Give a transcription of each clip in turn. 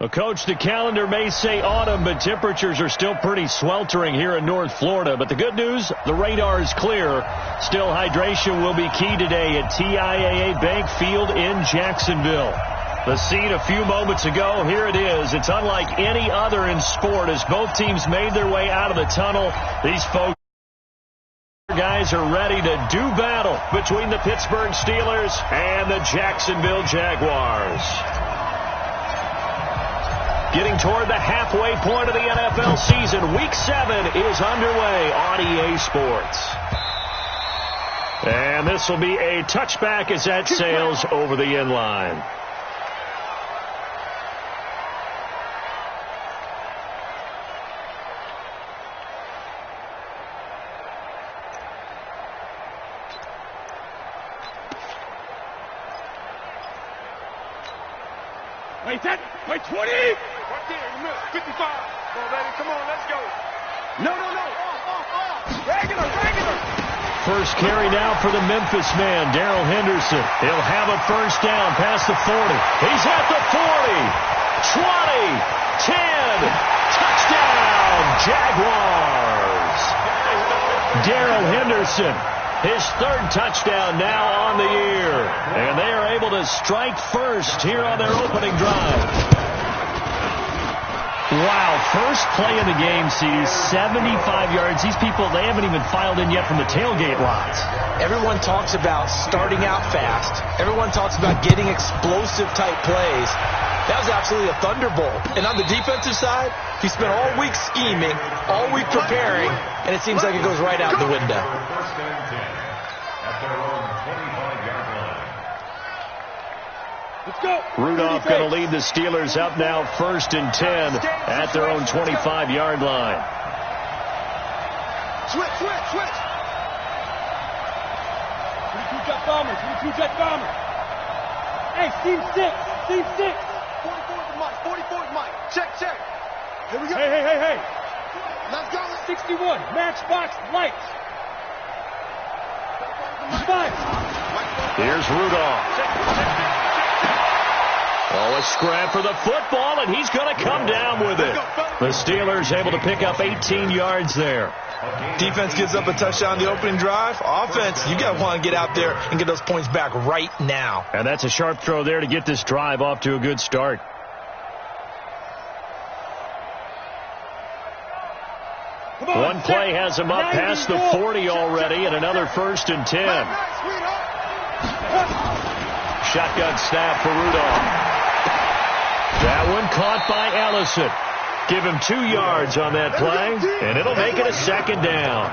Well, Coach, the calendar may say autumn, but temperatures are still pretty sweltering here in North Florida. But the good news, the radar is clear. Still, hydration will be key today at TIAA Bank Field in Jacksonville. The scene a few moments ago, here it is. It's unlike any other in sport as both teams made their way out of the tunnel. These folks, guys, are ready to do battle between the Pittsburgh Steelers and the Jacksonville Jaguars. Getting toward the halfway point of the NFL season, Week 7 is underway on EA Sports. And this will be a touchback as that sails over the end line. Wait, 20! Right there, you missed. 55. Come on, baby, come on, let's go. No. Regular. First carry now for the Memphis man, Darrell Henderson. He'll have a first down past the 40. He's at the 40. 20. 10. Touchdown, Jaguars. Darrell Henderson. His third touchdown now on the year. And they are able to strike first here on their opening drive. Wow, first play of the game sees 75 yards. These people, they haven't even filed in yet from the tailgate lots. Everyone talks about starting out fast. Everyone talks about getting explosive type plays. That was absolutely a thunderbolt. And on the defensive side, he spent all week scheming, all week preparing, and it seems like it goes right out the window. Rudolph going to lead the Steelers up now 1st and 10 at their own 25-yard line. Switch. 22 jet bomber. Hey, Steve 6. 44 Mike. Check. Here we go. Hey. Let's go. 61, matchbox lights. 5. Here's Rudolph. Oh, a scrap for the football, and he's going to come down with it. The Steelers able to pick up 18 yards there. Defense gives up a touchdown the opening drive. Offense, you got to want to get out there and get those points back right now. And that's a sharp throw there to get this drive off to a good start. One play has him up past the 40 already, and another 1st and 10. Shotgun snap for Rudolph. That one caught by Ellison. Give him 2 yards on that play, and it'll make it a 2nd down.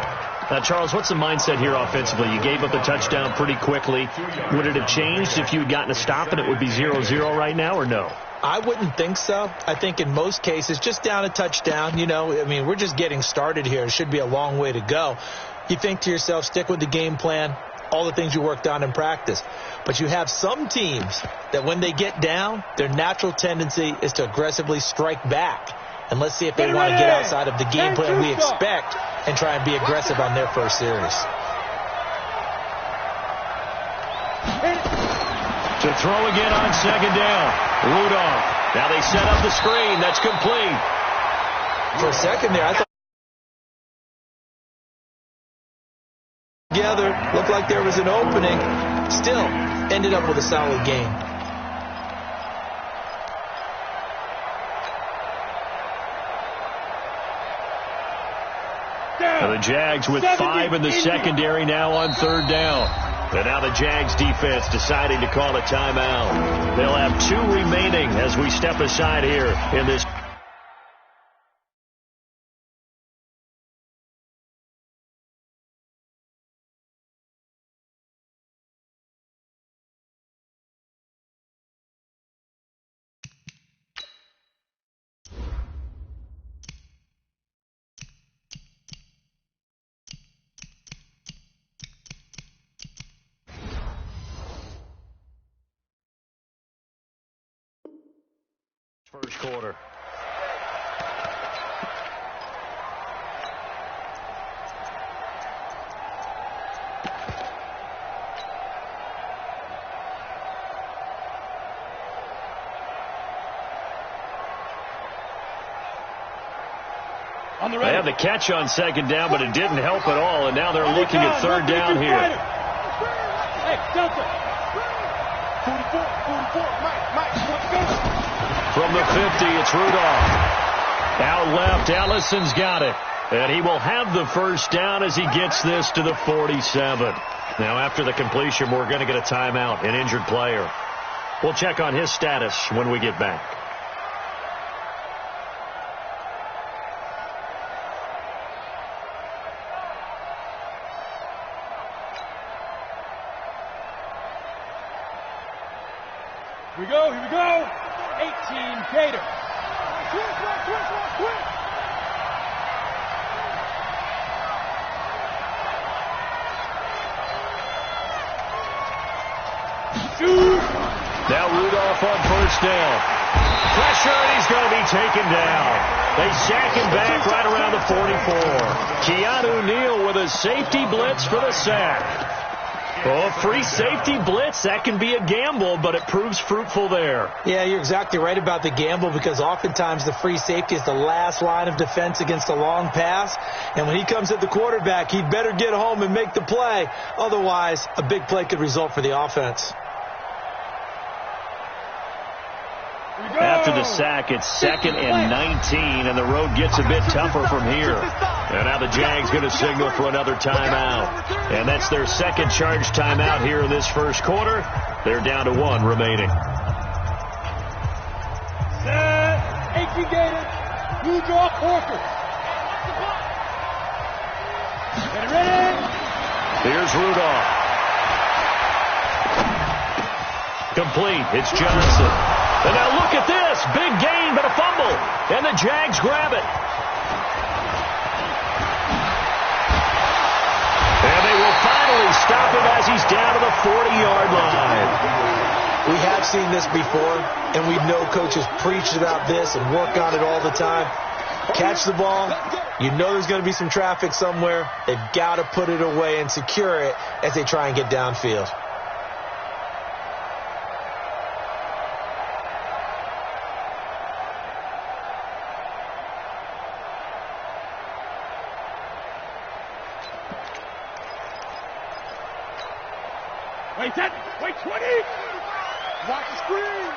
Now, Charles, what's the mindset here offensively? You gave up the touchdown pretty quickly. Would it have changed if you had gotten a stop and it would be 0-0 right now, or no? I wouldn't think so. I think in most cases, just down a touchdown, we're just getting started here. It should be a long way to go. You think to yourself, stick with the game plan, all the things you worked on in practice. But you have some teams that when they get down, their natural tendency is to aggressively strike back. And let's see if they want to get outside of the game plan we expect and try and be aggressive on their first series. To throw again on 2nd down. Rudolph. Now they set up the screen. That's complete. For a second there, I thought together, looked like there was an opening. Still, ended up with a solid game. The Jags with 5 in the secondary now on 3rd down. And now the Jags defense deciding to call a timeout. They'll have 2 remaining as we step aside here in this. First quarter. They had the catch on second down, but it didn't help at all, and now they're looking at third down here. Hey, Delta. 44, Mike, let's go. From the 50, it's Rudolph. Out left, Ellison's got it. And he will have the first down as he gets this to the 47. Now, after the completion, we're going to get a timeout, an injured player. We'll check on his status when we get back. Here we go. 18 Gator. Quick. Now Rudolph on first down. Pressure, and he's going to be taken down. They sack him back right around the 44. Keanu Neal with a safety blitz for the sack. Oh, free safety blitz, that can be a gamble, but it proves fruitful there. Yeah, you're exactly right about the gamble, because oftentimes the free safety is the last line of defense against a long pass. And when he comes at the quarterback, he'd better get home and make the play. Otherwise, a big play could result for the offense. After the sack, it's 2nd and 19, and the road gets a bit tougher from here. And now the Jags going to signal for another timeout. And that's their second charge timeout here in this first quarter. They're down to 1 remaining. Set. 18 Gator. You draw Corker. Ready. Here's Rudolph. Complete. It's Johnson. And now look at this. Big gain, but a fumble. And the Jags grab it. And they will finally stop him as he's down to the 40-yard line. We have seen this before, and we know coaches preach about this and work on it all the time. Catch the ball. You know there's going to be some traffic somewhere. They've got to put it away and secure it as they try and get downfield. Wait, 20. Watch the screen.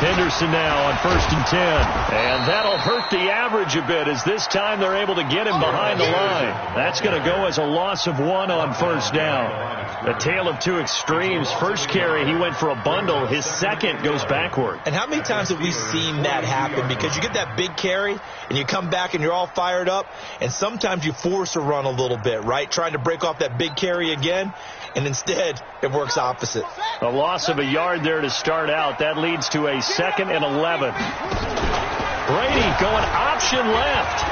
Henderson now on 1st and 10. And that'll hurt the average a bit, as this time they're able to get him behind the line. That's going to go as a loss of 1 on first down. A tale of two extremes. First carry, he went for a bundle. His second goes backward. And how many times have we seen that happen? Because you get that big carry, and you come back and you're all fired up, and sometimes you force a run a little bit, right? Trying to break off that big carry again, and instead it works opposite. A loss of a yard there to start out. That leads to a 2nd and 11. Brady going option left.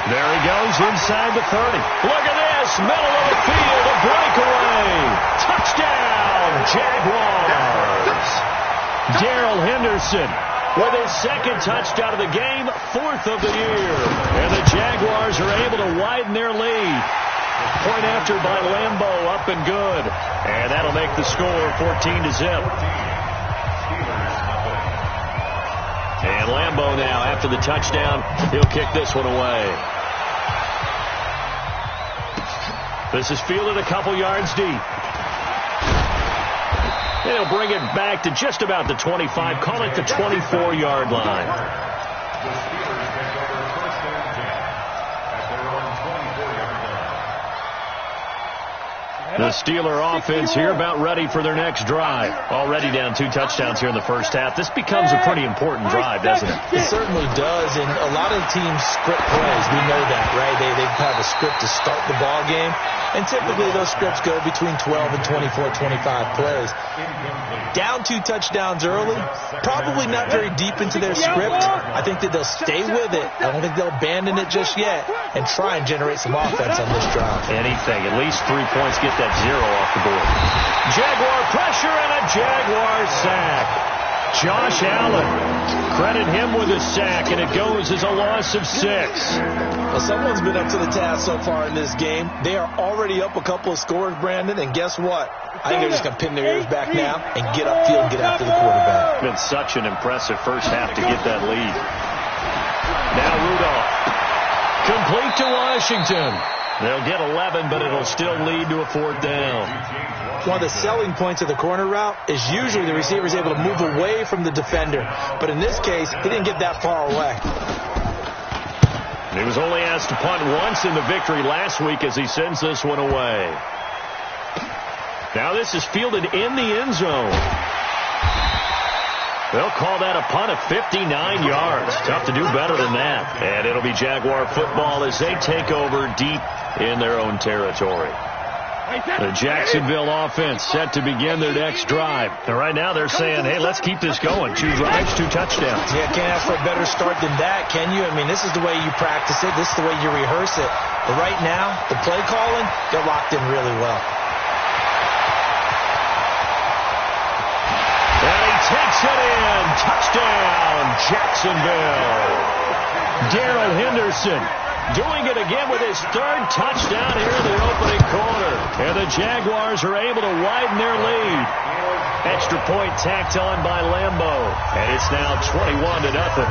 There he goes inside the 30. Look at this, middle of the field, a breakaway. Touchdown, Jaguars. Darrell Henderson with his second touchdown of the game, 4th of the year. And the Jaguars are able to widen their lead. Point after by Lambo, up and good. And that'll make the score 14-0. And Lambo now, after the touchdown, he'll kick this one away. This is fielded a couple yards deep. And he'll bring it back to just about the 25, call it the 24-yard line. The Steeler offense here about ready for their next drive. Already down 2 touchdowns here in the first half. This becomes a pretty important drive, doesn't it? It certainly does, and a lot of teams script plays. We know that, right? They have a script to start the ball game, and typically those scripts go between 12 and 24, 25 plays. Down 2 touchdowns early, probably not very deep into their script. I think that they'll stay with it. I don't think they'll abandon it just yet and try and generate some offense on this drive. Anything, at least 3 points, get that 0 off the board. Jaguar pressure and a Jaguar sack. Josh Allen, credit him with a sack, and it goes as a loss of 6. Well, someone's been up to the task so far in this game. They are already up a couple of scores, Brandon, and guess what? I think they're just going to pin their ears back now and get upfield and get after the quarterback. Been such an impressive first half to get that lead. Incomplete to Washington. They'll get 11, but it'll still lead to a 4th down. One of the selling points of the corner route is usually the receiver is able to move away from the defender. But in this case, he didn't get that far away. He was only asked to punt once in the victory last week as he sends this one away. Now this is fielded in the end zone. They'll call that a punt of 59 yards. Tough to do better than that. And it'll be Jaguar football as they take over deep in their own territory. The Jacksonville offense set to begin their next drive. And right now they're saying, hey, let's keep this going. 2 drives, 2 touchdowns. Yeah, can't ask for a better start than that, can you? I mean, this is the way you practice it. This is the way you rehearse it. But right now, the play calling, they're locked in really well. Takes it in. Touchdown, Jacksonville. Darrell Henderson doing it again with his 3rd touchdown here in the opening quarter. And the Jaguars are able to widen their lead. Extra point tacked on by Lambo. And it's now 21-0.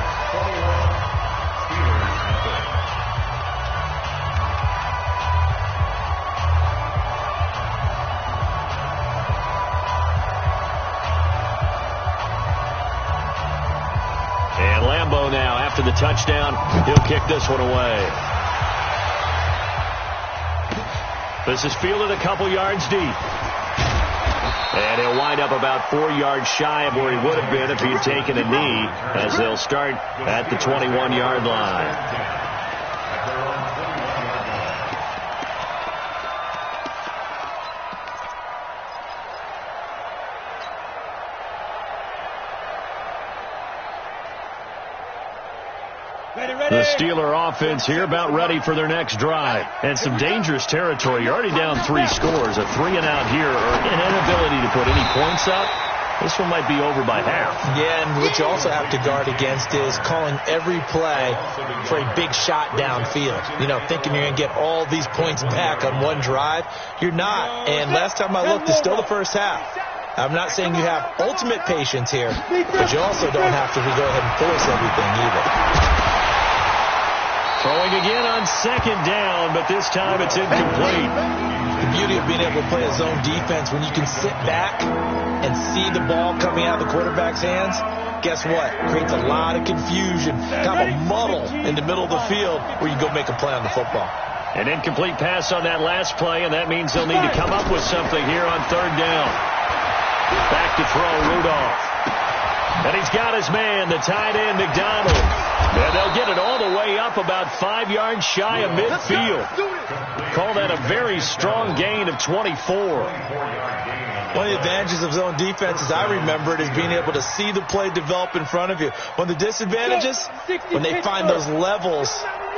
Now, after the touchdown, he'll kick this one away. This is fielded a couple yards deep. And he'll wind up about 4 yards shy of where he would have been if he had taken a knee, as they'll start at the 21-yard line. The Steeler offense here about ready for their next drive. And some dangerous territory. You're already down 3 scores. A 3-and-out here, or an inability to put any points up. This one might be over by half. Yeah, and what you also have to guard against is calling every play for a big shot downfield. You know, thinking you're going to get all these points back on one drive. You're not. And last time I looked, it's still the first half. I'm not saying you have ultimate patience here, but you also don't have to go ahead and force everything either. Throwing again on 2nd down, but this time it's incomplete. The beauty of being able to play a zone defense when you can sit back and see the ball coming out of the quarterback's hands, guess what? Creates a lot of confusion, kind of a muddle in the middle of the field where you go make a play on the football. An incomplete pass on that last play, and that means they'll need to come up with something here on 3rd down. Back to throw, Rudolph. And he's got his man, the tight end, McDonald. And they'll get it all the way up about 5 yards shy of midfield. Call that a very strong gain of 24. One of the advantages of zone defense, as I remember it, is being able to see the play develop in front of you. One of the disadvantages, when they find those levels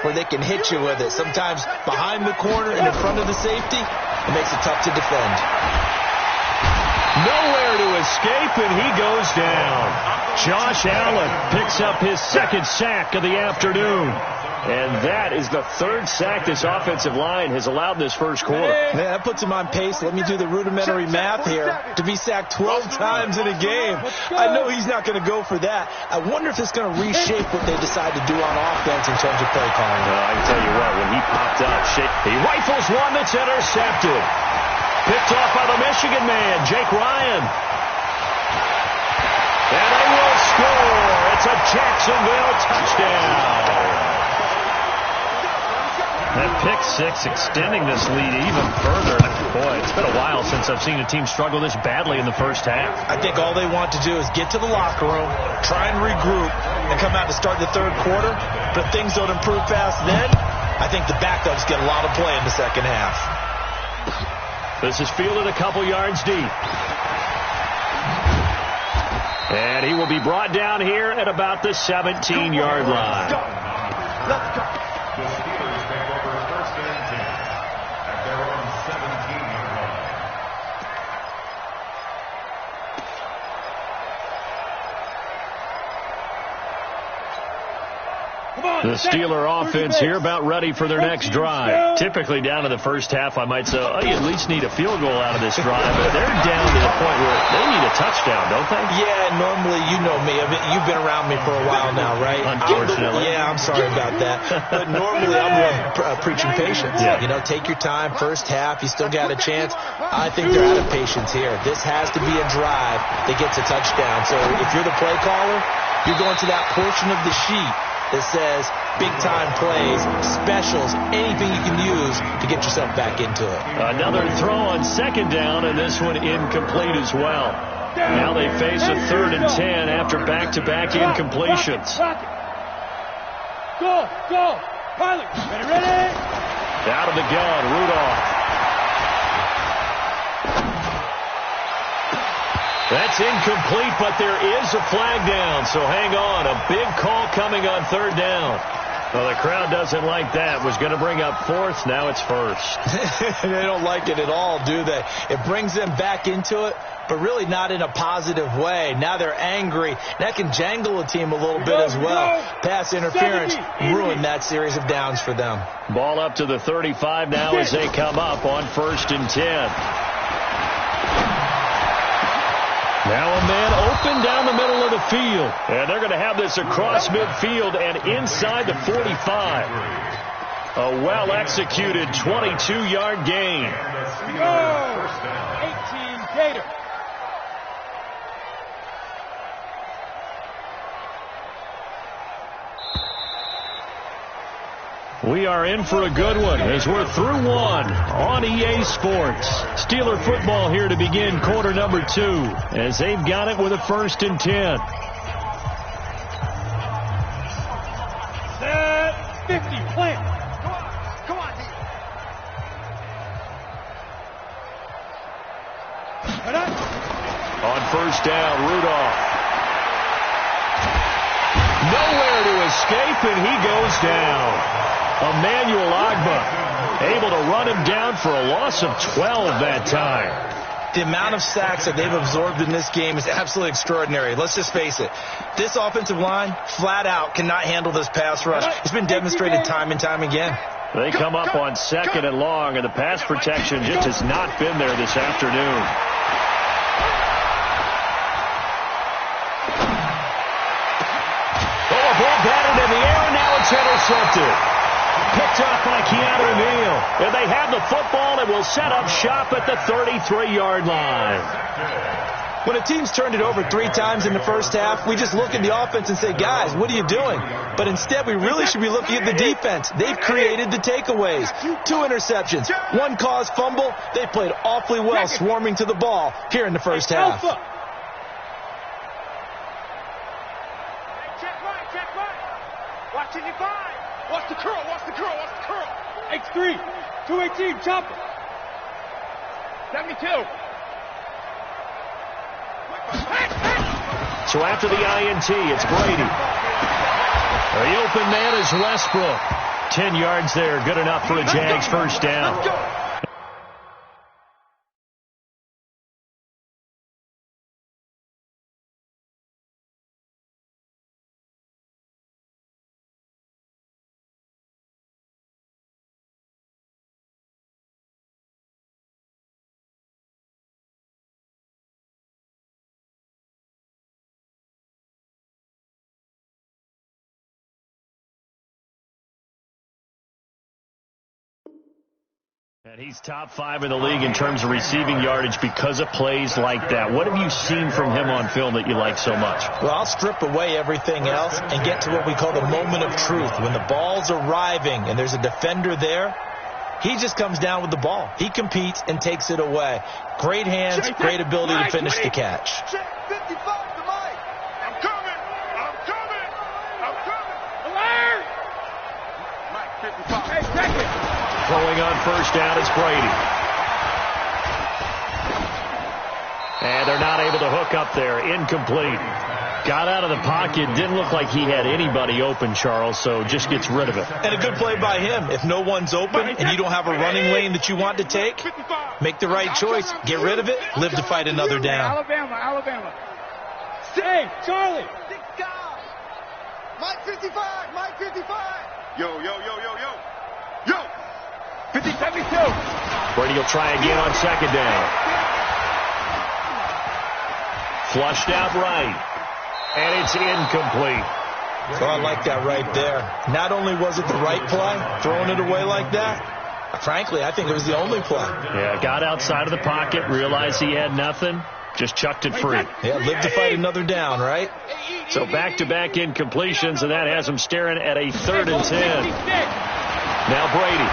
where they can hit you with it, sometimes behind the corner and in front of the safety, it makes it tough to defend. Nowhere to escape, and he goes down. Josh Allen picks up his 2nd sack of the afternoon. And that is the 3rd sack this offensive line has allowed in this first quarter. Man, that puts him on pace. Let me do the rudimentary math here. To be sacked 12 times in a game. I know he's not going to go for that. I wonder if it's going to reshape what they decide to do on offense in terms of play calling. I can tell you what, when he popped up, he rifles one that's intercepted. Picked off by the Michigan man, Jake Ryan. And they will score. It's a Jacksonville touchdown. That pick 6 extending this lead even further. Boy, it's been a while since I've seen a team struggle this badly in the first half. I think all they want to do is get to the locker room, try and regroup, and come out to start the 3rd quarter. But if things don't improve fast then, I think the backups get a lot of play in the second half. This is fielded a couple yards deep. And he will be brought down here at about the 17-yard line. Let's go. The Steelers take over 1st and 10 at their own 17-yard line. The Steeler offense here about ready for their next drive. Typically down in the first half, I might say, oh, you at least need a field goal out of this drive. But they're down to the point where they need a touchdown, don't they? Yeah, normally, you know me. I mean, you've been around me for a while now, right? Unfortunately. I'm sorry about that. But normally, I'm preaching patience. Yeah. You know, take your time. First half, you still got a chance. I think they're out of patience here. This has to be a drive that gets a touchdown. So if you're the play caller, you're going to that portion of the sheet that says big-time plays, specials, anything you can use to get yourself back into it. Another throw on second down, and this one incomplete as well. Now they face a 3rd and 10 after back-to-back incompletions. Go! Pilot! Ready? Out of the gun, Rudolph. That's incomplete, but there is a flag down, so hang on. A big call coming on 3rd down. Well, the crowd doesn't like that. Was going to bring up 4th, now it's 1st. They don't like it at all, do they? It brings them back into it, but really not in a positive way. Now they're angry. That can jangle a team a little bit as well. Pass interference ruined that series of downs for them. Ball up to the 35 now as they come up on 1st and 10. Now a man open down the middle of the field. And they're going to have this across midfield and inside the 45. A well-executed 22-yard gain. Go! 18 Gator. We are in for a good one as we're through one on EA Sports. Steeler football here to begin quarter number 2 as they've got it with a 1st and 10. Set 50, plant. Come on, D. On 1st down, Rudolph. Nowhere to escape, and he goes down. Emmanuel Ogbah able to run him down for a loss of 12 that time. The amount of sacks that they've absorbed in this game is absolutely extraordinary. Let's just face it. This offensive line, flat out, cannot handle this pass rush. It's been demonstrated time and time again. They come up on 2nd and long, and the pass protection just has not been there this afternoon. Oh, a ball batted in the air, and now it's intercepted. Picked up by Keanu Neal. And they have the football and will set up shop at the 33-yard line. When a team's turned it over 3 times in the first half, we just look at the offense and say, guys, what are you doing? But instead, we really should be looking at the defense. They've created the takeaways. 2 interceptions, 1 caused fumble. They played awfully well swarming to the ball here in the first half. Check right. Watching you find. Watch the curl. X3, 218, chopper. 72. So after the INT, it's Brady. The open man is Westbrook. 10 yards there, good enough for a Jags first down. And he's top 5 in the league in terms of receiving yardage because of plays like that. What have you seen from him on film that you like so much? Well, I'll strip away everything else and get to what we call the moment of truth. When the ball's arriving and there's a defender there, he just comes down with the ball. He competes and takes it away. Great hands, great ability to finish the catch. Check 55 to Mike. I'm coming. Alert! Mike 55. Hey, check it. Throwing on first down is Brady. And they're not able to hook up there. Incomplete. Got out of the pocket. Didn't look like he had anybody open, Charles, so just gets rid of it. And a good play by him. If no one's open and you don't have a running lane that you want to take, make the right choice. Get rid of it. Live to fight another down. Alabama. Hey, Charlie. Mike 55. Mike 55. Yo, yo, yo, yo, yo. Yo. 50, 72. Brady will try again on second down. Flushed out right. And it's incomplete. So I like that right there. Not only was it the right play, throwing it away like that, frankly, I think it was the only play. Yeah, got outside of the pocket, realized he had nothing, just chucked it free. Yeah, live to fight another down, right? So back-to-back incompletions, and that has him staring at a 3rd and 10. Now Brady.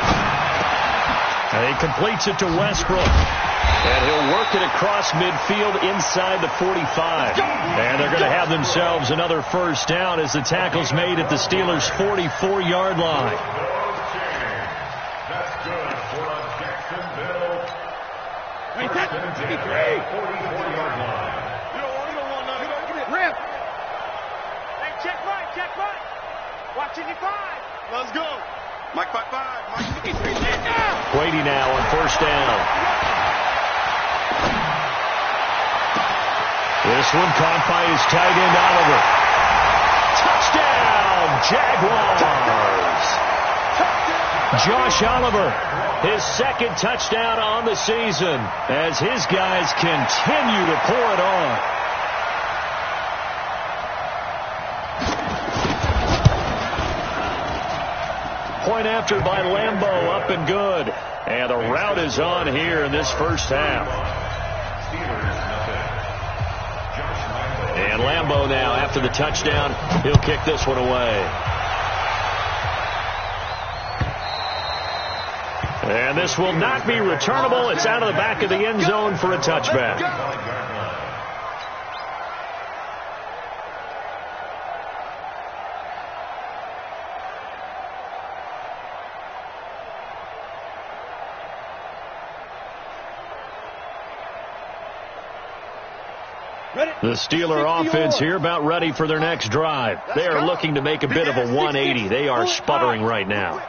And he completes it to Westbrook. And he'll work it across midfield inside the 45. And they're going to have themselves another first down as the tackle's made at the Steelers' 44-yard line. That's good for a Jacksonville. 44-yard line. You don't want nothing. Rip. Hey, check right. Watch it, 5. Let's go. Mike 55. Mike 53. Brady now on first down. This one caught by his tight end, Oliver. Touchdown, Jaguars. Josh Oliver, his 2nd touchdown on the season as his guys continue to pour it on. Point after by Lambeau, up and good. And the route is on here in this first half. And Lambeau now, after the touchdown, he'll kick this one away. And this will not be returnable. It's out of the back of the end zone for a touchback. The Steeler offense here about ready for their next drive. They are looking to make a bit of a 180. They are sputtering right now.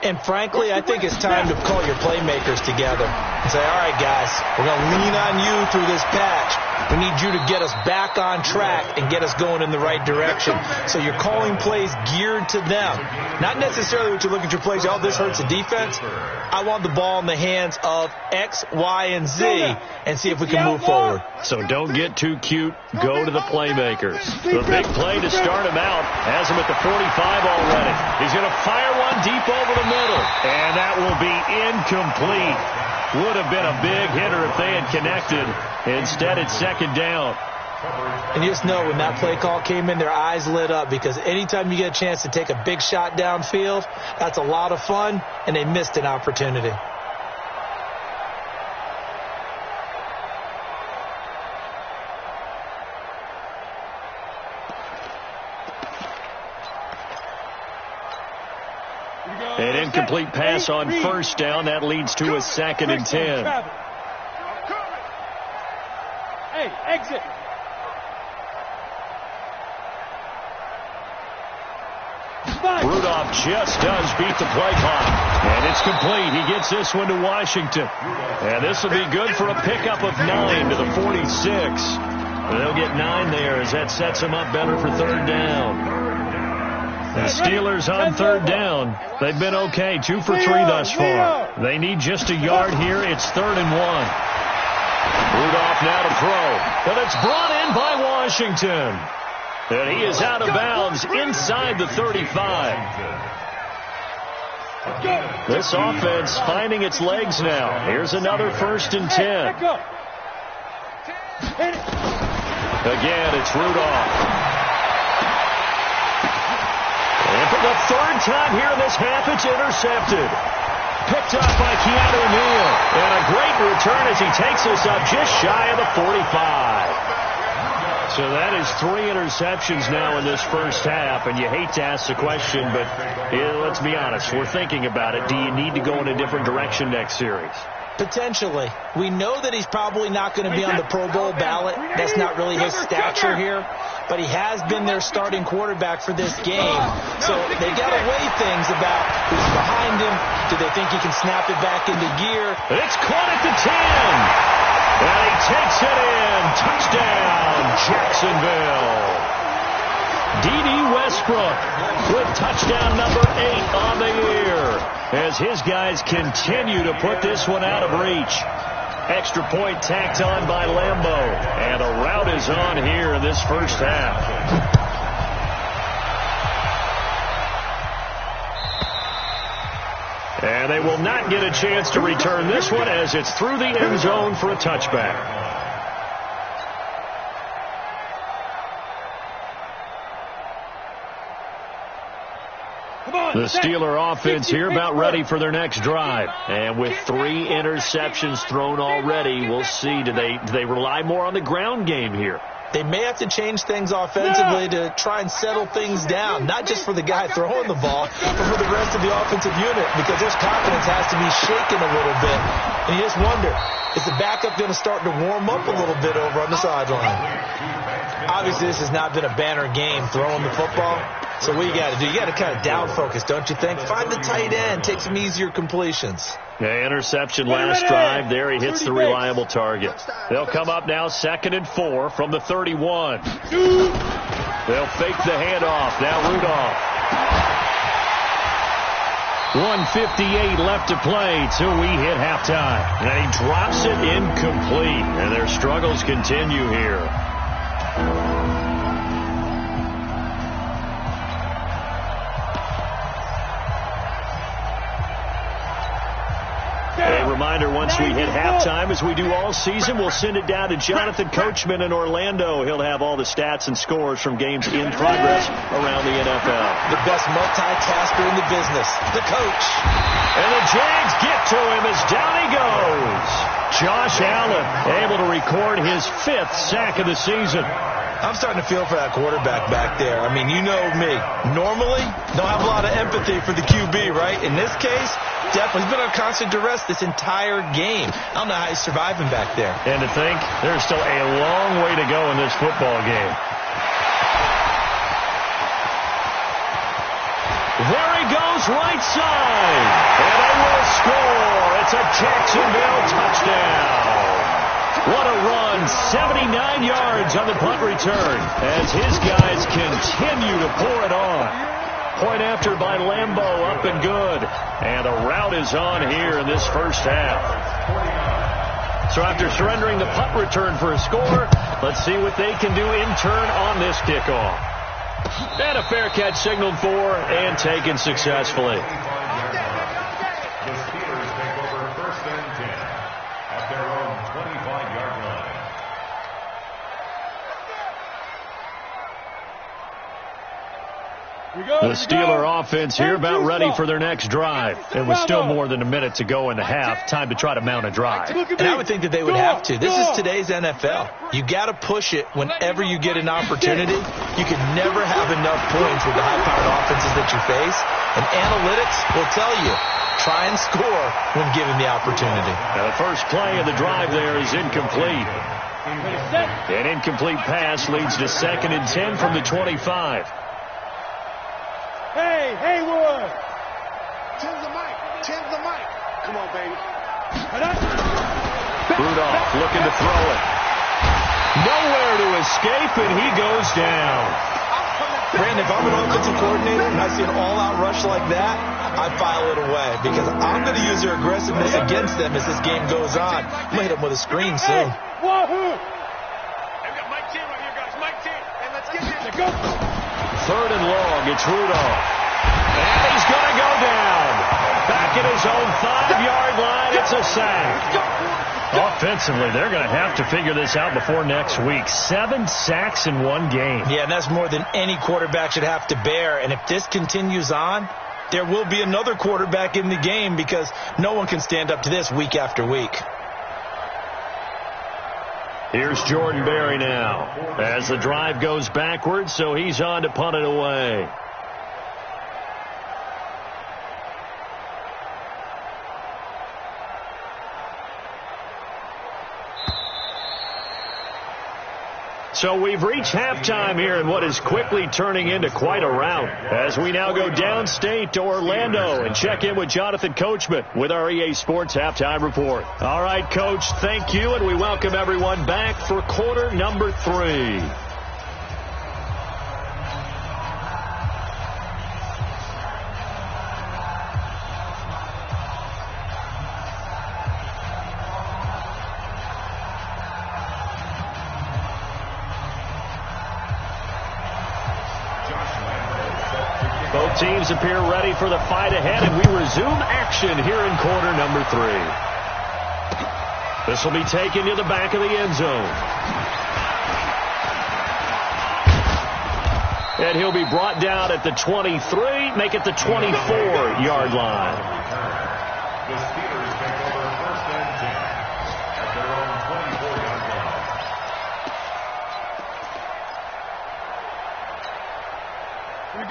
And frankly, I think it's time to call your playmakers together and say, all right, guys, we're going to lean on you through this patch. We need you to get us back on track and get us going in the right direction. So you're calling plays geared to them. Not necessarily what you're looking at your plays, oh, this hurts the defense. I want the ball in the hands of X, Y, and Z and see if we can move forward. So don't get too cute. Go to the playmakers. The big play to start him out has him at the 45 already. He's going to fire one deep over the middle. And that will be incomplete. Would have been a big hitter if they had connected. Instead, it's 2nd down. And you just know when that play call came in, their eyes lit up because anytime you get a chance to take a big shot downfield, that's a lot of fun, and they missed an opportunity. An incomplete pass on first down. That leads to a 2nd and 10. Hey, exit. Rudolph just does beat the play clock. And it's complete. He gets this one to Washington. And this will be good for a pickup of 9 to the 46. They'll get 9 there as that sets them up better for 3rd down. The Steelers on 3rd down. They've been okay, 2 for 3 thus far. They need just a yard here. It's 3rd and 1. Rudolph now to throw. But it's brought in by Washington. And he is out of bounds inside the 35. This offense finding its legs now. Here's another 1st and 10. Again, it's Rudolph. And for the 3rd time here in this half, it's intercepted. Picked up by Keanu Neal. And a great return as he takes us up just shy of the 45. So that is 3 interceptions now in this first half. And you hate to ask the question, but let's be honest. We're thinking about it. Do you need to go in a different direction next series? Potentially. We know that he's probably not going to be on the Pro Bowl ballot. That's not really his stature here. But he has been their starting quarterback for this game. So they got to weigh things about who's behind him. Do they think he can snap it back into gear? It's caught at the 10. And he takes it in. Touchdown, Jacksonville. D.D. Westbrook with touchdown number 8 on the year as his guys continue to put this one out of reach. Extra point tacked on by Lambo, and a rout is on here in this first half. And they will not get a chance to return this one as it's through the end zone for a touchback. The Steeler offense here about ready for their next drive. And with 3 interceptions thrown already, we'll see. Do they rely more on the ground game here? They may have to change things offensively to try and settle things down, not just for the guy throwing the ball, but for the rest of the offensive unit, because their confidence has to be shaken a little bit. And you just wonder, is the backup going to start to warm up a little bit over on the sideline? Obviously, this has not been a banner game throwing the football. So what you got to do? You got to kind of down focus, don't you think? Find the tight end, take some easier completions. Yeah, interception last drive. There he hits the reliable target. They'll come up now 2nd and 4 from the 31. They'll fake the handoff. Now Rudolph. 1:58 left to play till we hit halftime. And he drops it incomplete. And their struggles continue here. A reminder, once we hit halftime, as we do all season, we'll send it down to Jonathan Coachman in Orlando. He'll have all the stats and scores from games in progress around the NFL. The best multitasker in the business, the coach. And the Jags get to him as down he goes. Josh Allen able to record his 5th sack of the season. I'm starting to feel for that quarterback back there. I mean, you know me. Normally, don't have a lot of empathy for the QB, right? In this case, definitely. He's been on constant duress this entire game. I don't know how he's surviving back there. And to think, there's still a long way to go in this football game. There he goes, right side. And they will score. It's a Jacksonville touchdown. What a run. 79 yards on the punt return as his guys continue to pour it on. Point after by Lambo, up and good. And a rout is on here in this first half. So after surrendering the punt return for a score, let's see what they can do in turn on this kickoff. And a fair catch signaled for and taken successfully. The Steelers take over 1st and 10 at their own 25-yard line. The Steeler offense here about ready for their next drive. And with still more than a minute to go in the half, time to try to mount a drive. And I would think that they would have to. This is today's NFL. You got to push it whenever you get an opportunity. You can never have enough points with the high-powered offenses that you face. And analytics will tell you, try and score when given the opportunity. Now the first play of the drive there is incomplete. An incomplete pass leads to 2nd and 10 from the 25. Hey, Haywood! Tim's the mic. Come on, baby. Rudolph looking to throw it. Nowhere to escape, and he goes down. Brandon, if I'm an offensive coordinator and I see an all-out rush like that, I file it away because I'm going to use their aggressiveness against them as this game goes on. I'm going to hit them with a screen soon. Wahoo! I've got Mike 10 right here, guys. Mike 10. And let's get this. Go! 3rd and long, it's Rudolph. And he's going to go down. Back at his own 5-yard line, it's a sack. Offensively, they're going to have to figure this out before next week. 7 sacks in one game. Yeah, and that's more than any quarterback should have to bear. And if this continues on, there will be another quarterback in the game because no one can stand up to this week after week. Here's Jordan Berry now as the drive goes backwards, so he's on to punt it away. So we've reached halftime here in what is quickly turning into quite a rout as we now go downstate to Orlando and check in with Jonathan Coachman with our EA Sports Halftime Report. All right, Coach, thank you, and we welcome everyone back for quarter number 3. Both teams appear ready for the fight ahead, and we resume action here in quarter number 3. This will be taken to the back of the end zone. And he'll be brought down at the 23, make it the 24-yard line. The Steelers take over 1st and 10 at their own 24-yard line.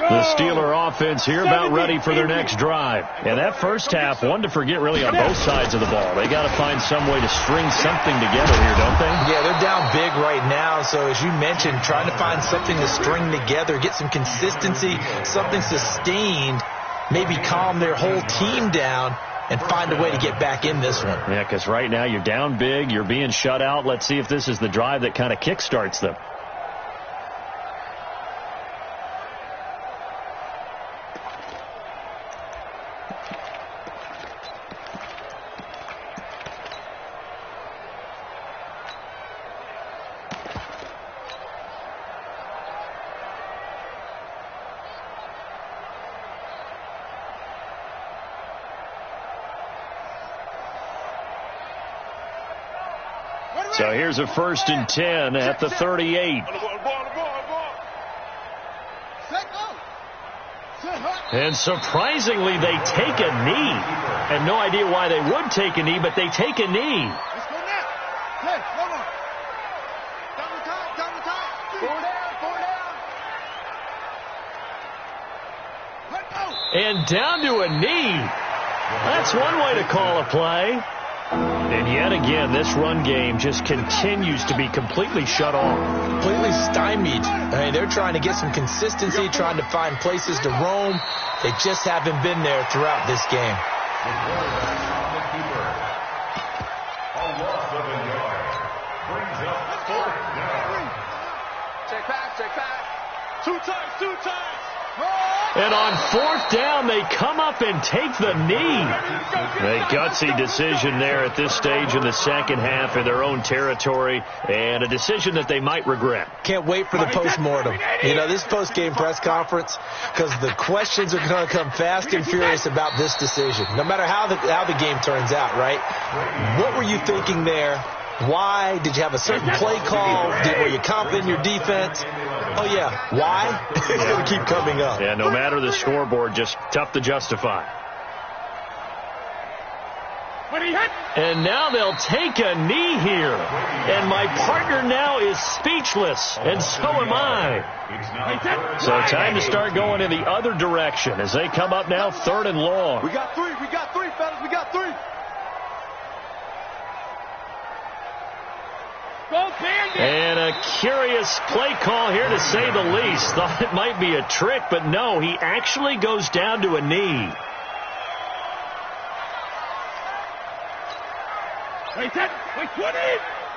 The Steeler offense here about ready for their next drive. And that first half, one to forget really on both sides of the ball. They got to find some way to string something together here, don't they? Yeah, they're down big right now. So as you mentioned, trying to find something to string together, get some consistency, something sustained, maybe calm their whole team down and find a way to get back in this one. Yeah, because right now you're down big, you're being shut out. Let's see if this is the drive that kind of kickstarts them. So here's a 1st and 10 at the 38. And surprisingly, they take a knee. I have no idea why they would take a knee, but they take a knee. And down to a knee. That's one way to call a play. And yet again, this run game just continues to be completely shut off. Completely stymied. I mean, they're trying to get some consistency, trying to find places to roam. They just haven't been there throughout this game. The quarterback on the keeper. A loss of a yard. Brings up 4th down. Check back. 2 times. And on 4th down, they come up and take the knee. A gutsy decision there at this stage in the second half in their own territory, and a decision that they might regret. Can't wait for the postmortem. You know, this post-game press conference, because the questions are going to come fast and furious about this decision, no matter how the game turns out, right? What were you thinking there? Why? Did you have a certain play call? Were you confident in your defense? Oh, yeah. Why? It's going to keep coming up. Yeah, no matter the scoreboard, just tough to justify. And now they'll take a knee here. And my partner now is speechless, and so am I. So time to start going in the other direction as they come up now 3rd and long. We got three, fellas. We got 3. And a curious play call here, to say the least. Thought it might be a trick, but no, he actually goes down to a knee. Wait, 20!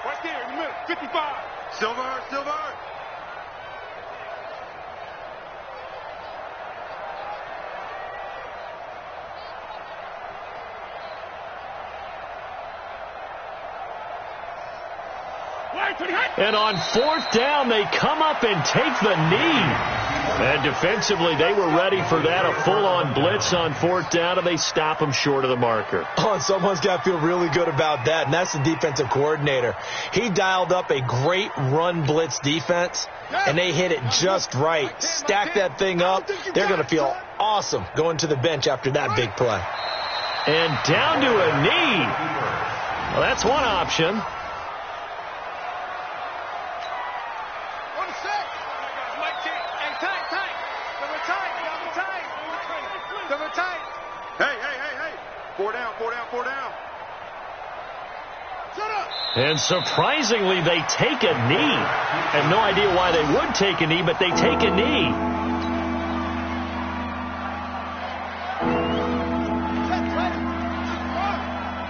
Right there in the middle, 55. Silver. And on 4th down, they come up and take the knee. And defensively, they were ready for that, a full-on blitz on 4th down, and they stop them short of the marker. Oh, and someone's got to feel really good about that, and that's the defensive coordinator. He dialed up a great run blitz defense, and they hit it just right. Stack that thing up. They're going to feel awesome going to the bench after that big play. And down to a knee. Well, that's one option. Hey. 4 down. Shut up. And surprisingly, they take a knee. I have no idea why they would take a knee, but they take a knee.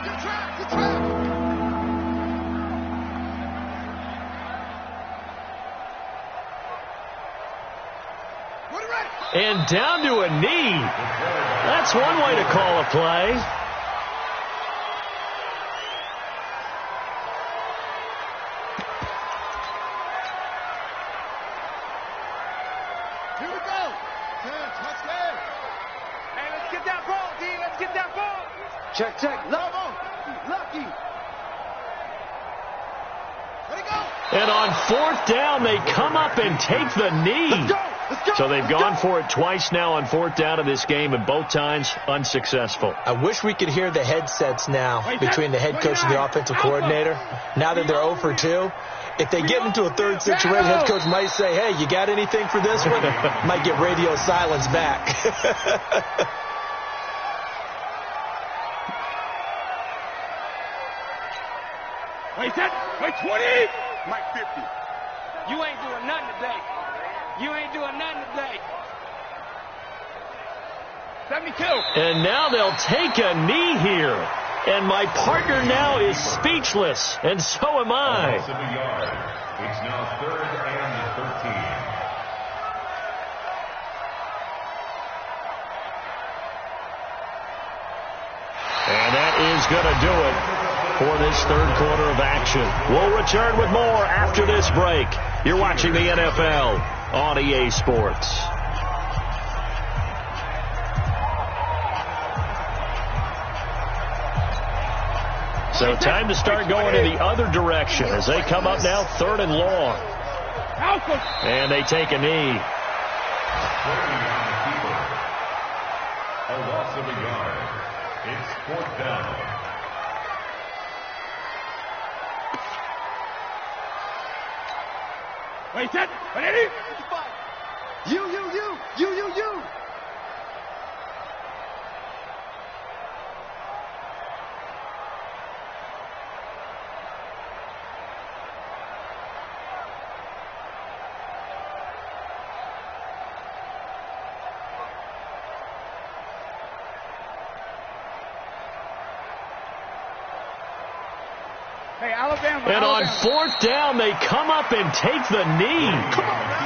Good trap. And down to a knee. That's one way to call a play. Here we go. 10, touchdown. get that ball, D. Let's get that ball. Check, check. Lucky. Let it go. And on fourth down, they come up and take the knee. Let's go. So they've gone for it twice now on fourth down in this game, and both times unsuccessful. I wish we could hear the headsets now between the head coach and the offensive coordinator. Now that they're 0 for 2, if they get into a third situation, head coach might say, hey, you got anything for this one? Might get radio silence back. Wait, 20. Mike 50. You ain't doing nothing today. 72. And now they'll take a knee here. And my partner now is speechless, and so am I. It's now 3rd and 13. And that is going to do it for this third quarter of action. We'll return with more after this break. You're watching the NFL on EA Sports. So time to start going in the other direction as they come up now 3rd and long. And they take a knee. A loss of a yard. It's 4th down. Wait, set. Ready? You. And on 4th down, they come up and take the knee.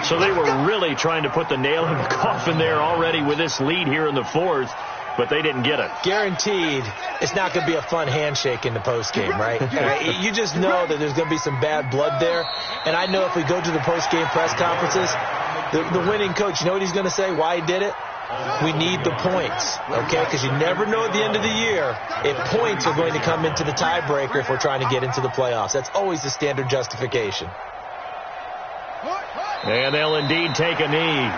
So they were really trying to put the nail in the coffin there already with this lead here in the 4th, but they didn't get it. Guaranteed, it's not going to be a fun handshake in the postgame, right? You just know that there's going to be some bad blood there. And I know if we go to the postgame press conferences, the winning coach, you know what he's going to say, why he did it? We need the points, okay? Because you never know at the end of the year if points are going to come into the tiebreaker if we're trying to get into the playoffs. That's always the standard justification. And they'll indeed take a knee.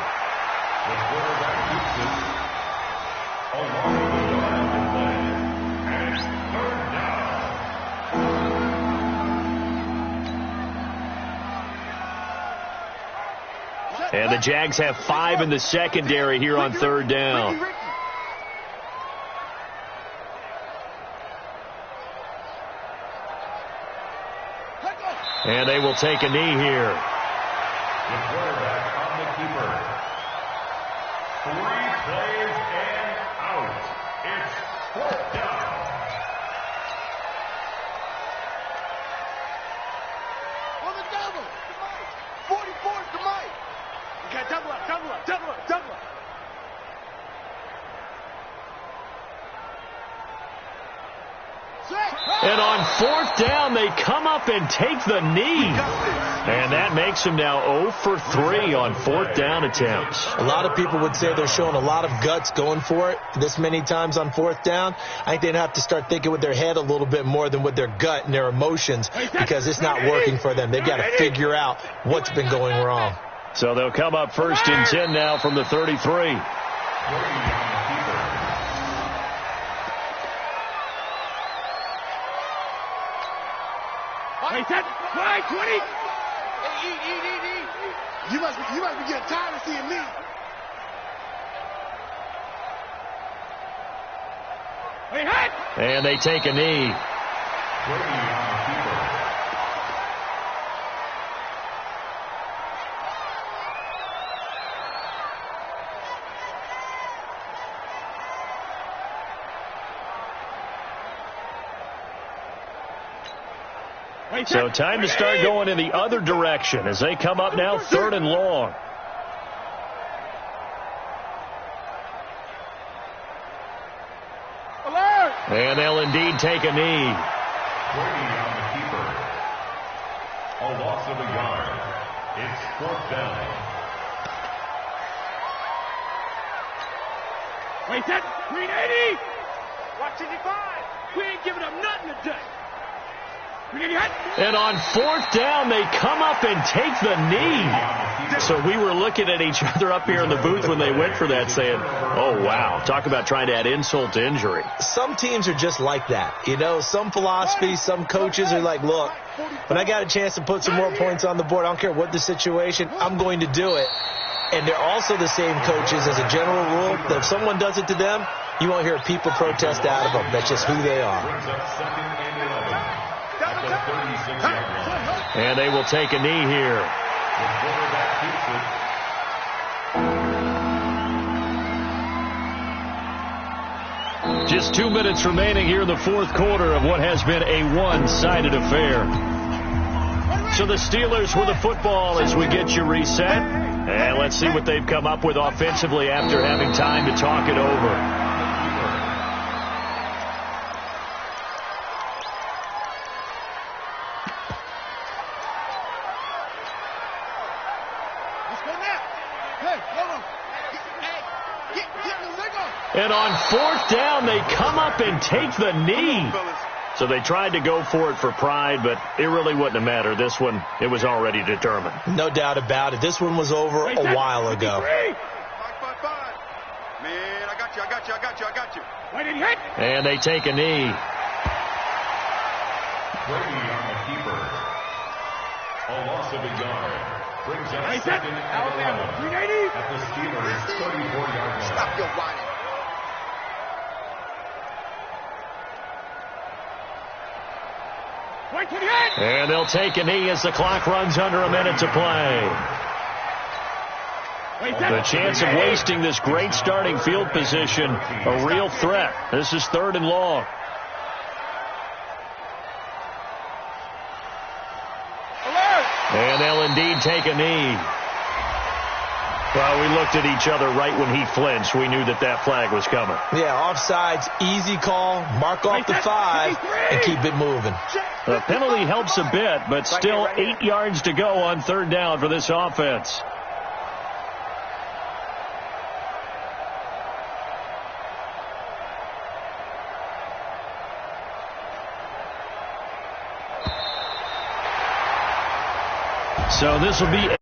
And the Jags have 5 in the secondary here on 3rd down. And they will take a knee here. The quarterback on the keeper. 3 plays and out. It's 4th down. On the double. 44 to Mike. You got double up. And on 4th down, they come up and take the knee. And that makes them now 0 for 3 on 4th down attempts. A lot of people would say they're showing a lot of guts going for it this many times on 4th down. I think they'd have to start thinking with their head a little bit more than with their gut and their emotions because it's not working for them. They've got to figure out what's been going wrong. So they'll come up 1st and 10 now from the 33. Wait, set. 20. Hey, You must be getting tired of seeing me. Wait, hit. And they take a knee. So time to start going in the other direction as they come up now 3rd and long. Alert. And they'll indeed take a knee. Brady on the keeper. A loss of a yard. It's 4th down. Wait, set. Green 80. Watch 85. We ain't giving up nothing today. And on fourth down, they come up and take the knee. So we were looking at each other up here in the booth when they went for that saying, oh, wow, talk about trying to add insult to injury. Some teams are just like that. You know, some philosophies, some coaches are like, look, when I got a chance to put some more points on the board, I don't care what the situation, I'm going to do it. And they're also the same coaches as a general rule that if someone does it to them, you won't hear people protest out of them. That's just who they are. And they will take a knee here. Just 2 minutes remaining here in the fourth quarter of what has been a one-sided affair. So the Steelers with the football as we get you reset. And let's see what they've come up with offensively after having time to talk it over. And on fourth down, they come up and take the knee. So they tried to go for it for pride, but it really wouldn't have mattered. This one, it was already determined. No doubt about it. This one was over a while ago. 5-5-5. Man, I got you. And they take a knee. Brady on the keeper. A loss of a yard. Brings up second and 11 at the Steelers' 34-yard line. Stop your whining. And they'll take a knee as the clock runs under a minute to play. The chance of wasting this great starting field position, a real threat. This is 3rd and long. And they'll indeed take a knee. Well, we looked at each other right when he flinched. We knew that that flag was coming. Yeah, offsides, easy call, mark off the 5, and keep it moving. The penalty helps a bit, but still 8 yards to go on 3rd down for this offense. So this will be